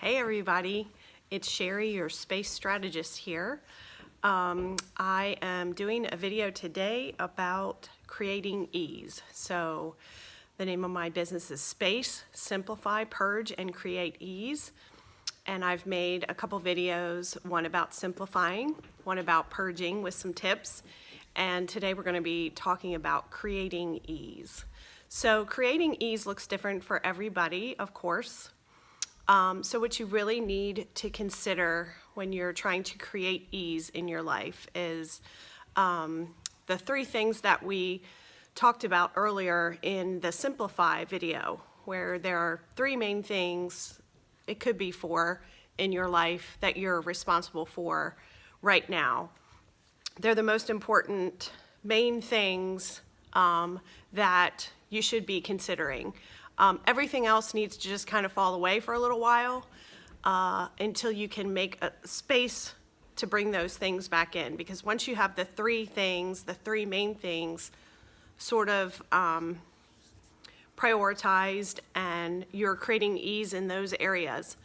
Hey everybody, it's Sherry, your space strategist here. I am doing a video today about creating ease. So the name of my business is Space, Simplify, Purge, and Create Ease. And I've made a couple videos, one about simplifying, one about purging with some tips. And today we're going to be talking about creating ease. So creating ease looks different for everybody, of course. So what you really need to consider when you're trying to create ease in your life is the three things that we talked about earlier in the Simplify video, where there are three main things, it could be four, in your life that you're responsible for right now. They're the most important main things that you should be considering. Everything else needs to just kind of fall away for a little while until you can make a space to bring those things back in. Because once you have the three things, the three main things sort of prioritized and you're creating ease in those areas,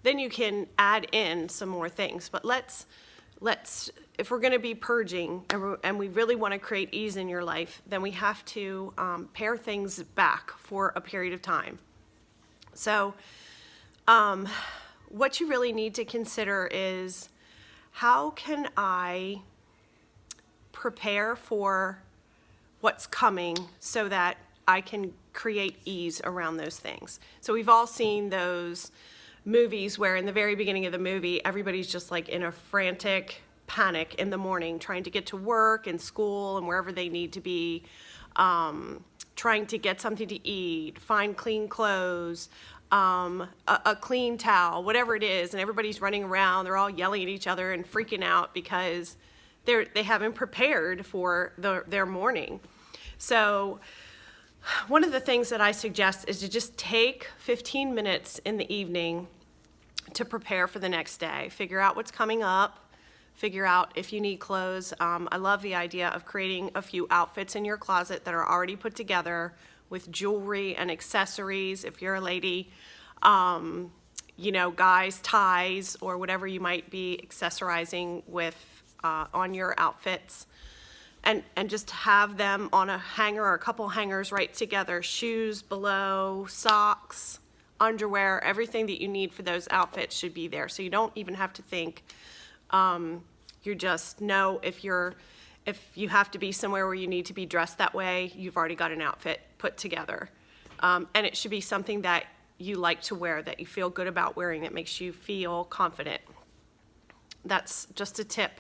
then you can add in some more things. But let's if we're going to be purging and we really want to create ease in your life, then we have to pare things back for a period of time. So what you really need to consider is, how can I prepare for what's coming so that I can create ease around those things? So we've all seen those movies where in the very beginning of the movie, everybody's just like in a frantic panic in the morning, trying to get to work and school and wherever they need to be, trying to get something to eat, find clean clothes, a clean towel, whatever it is, and everybody's running around, they're all yelling at each other and freaking out because they haven't prepared for their morning. So one of the things that I suggest is to just take 15 minutes in the evening to prepare for the next day. Figure out what's coming up, figure out if you need clothes. I love the idea of creating a few outfits in your closet that are already put together with jewelry and accessories. If you're a lady, guys, ties, or whatever you might be accessorizing with on your outfits. And just have them on a hanger or a couple hangers right together. Shoes below, socks, underwear, everything that you need for those outfits should be there. So you don't even have to think. You just know if you have to be somewhere where you need to be dressed that way, you've already got an outfit put together. And it should be something that you like to wear, that you feel good about wearing, that makes you feel confident. That's just a tip.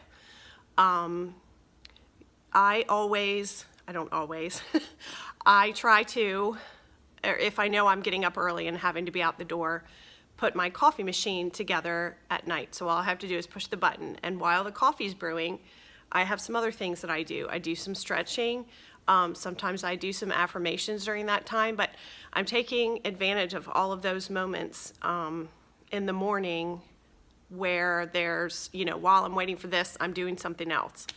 I don't always, I try to, if I know I'm getting up early and having to be out the door, put my coffee machine together at night. So all I have to do is push the button. And while the coffee's brewing, I have some other things that I do. I do some stretching. Sometimes I do some affirmations during that time, but I'm taking advantage of all of those moments in the morning where there's, while I'm waiting for this, I'm doing something else.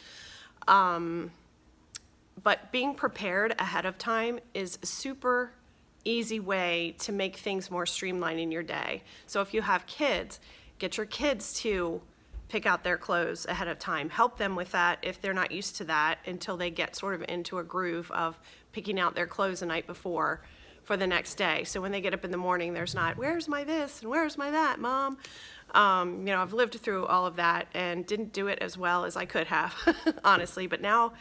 But being prepared ahead of time is a super easy way to make things more streamlined in your day. So if you have kids, get your kids to pick out their clothes ahead of time. Help them with that if they're not used to that until they get sort of into a groove of picking out their clothes the night before for the next day. So when they get up in the morning, there's not, where's my this and where's my that, Mom? I've lived through all of that and didn't do it as well as I could have, honestly, but now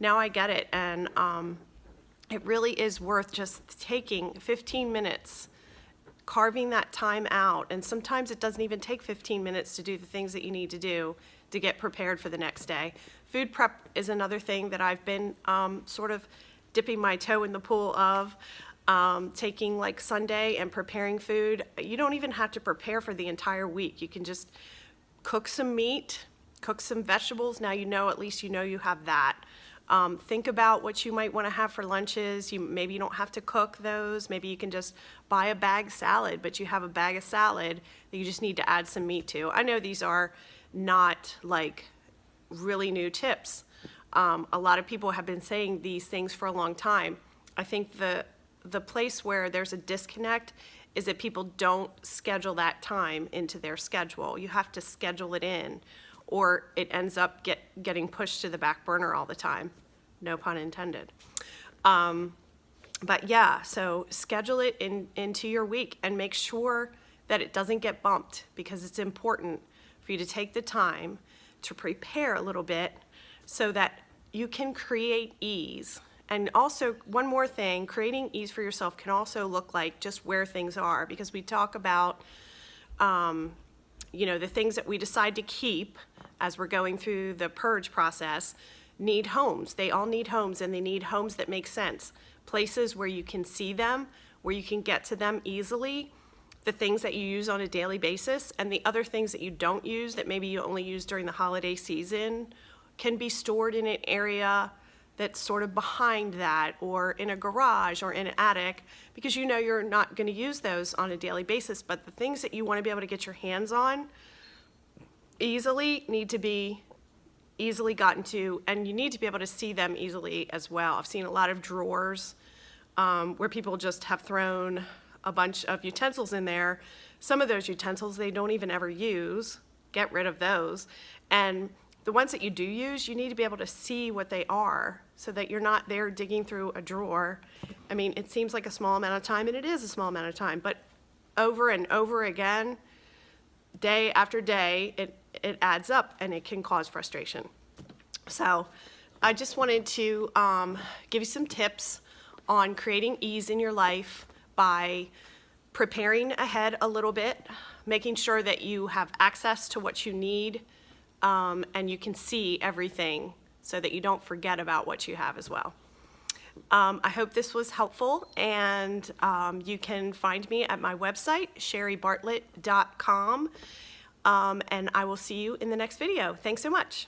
I get it. And it really is worth just taking 15 minutes, carving that time out. And sometimes it doesn't even take 15 minutes to do the things that you need to do to get prepared for the next day. Food prep is another thing that I've been sort of dipping my toe in the pool of. Taking like Sunday and preparing food. You don't even have to prepare for the entire week. You can just cook some meat, cook some vegetables. Now at least you have that. Think about what you might want to have for lunches. Maybe you don't have to cook those. Maybe you can just buy a bag salad, but you have a bag of salad that you just need to add some meat to. I know these are not like really new tips. A lot of people have been saying these things for a long time. I think the place where there's a disconnect is that people don't schedule that time into their schedule. You have to schedule it in, or it ends up getting pushed to the back burner all the time. No pun intended. But yeah, so schedule it into your week and make sure that it doesn't get bumped, because it's important for you to take the time to prepare a little bit so that you can create ease. And also, one more thing, creating ease for yourself can also look like just where things are, because we talk about, the things that we decide to keep as we're going through the purge process need homes. They all need homes, and they need homes that make sense. Places where you can see them, where you can get to them easily, the things that you use on a daily basis, and the other things that you don't use that maybe you only use during the holiday season can be stored in an area that's sort of behind that, or in a garage or in an attic, because you know you're not going to use those on a daily basis. But the things that you want to be able to get your hands on easily need to be easily gotten to, and you need to be able to see them easily as well. I've seen a lot of drawers where people just have thrown a bunch of utensils in there. Some of those utensils they don't even ever use. Get rid of those. And the ones that you do use, you need to be able to see what they are so that you're not there digging through a drawer. I mean, it seems like a small amount of time, and it is a small amount of time, but over and over again, day after day, it adds up, and it can cause frustration. So I just wanted to give you some tips on creating ease in your life by preparing ahead a little bit, making sure that you have access to what you need, and you can see everything so that you don't forget about what you have as well. I hope this was helpful, and you can find me at my website, sherrybartlett.com, and I will see you in the next video. Thanks so much.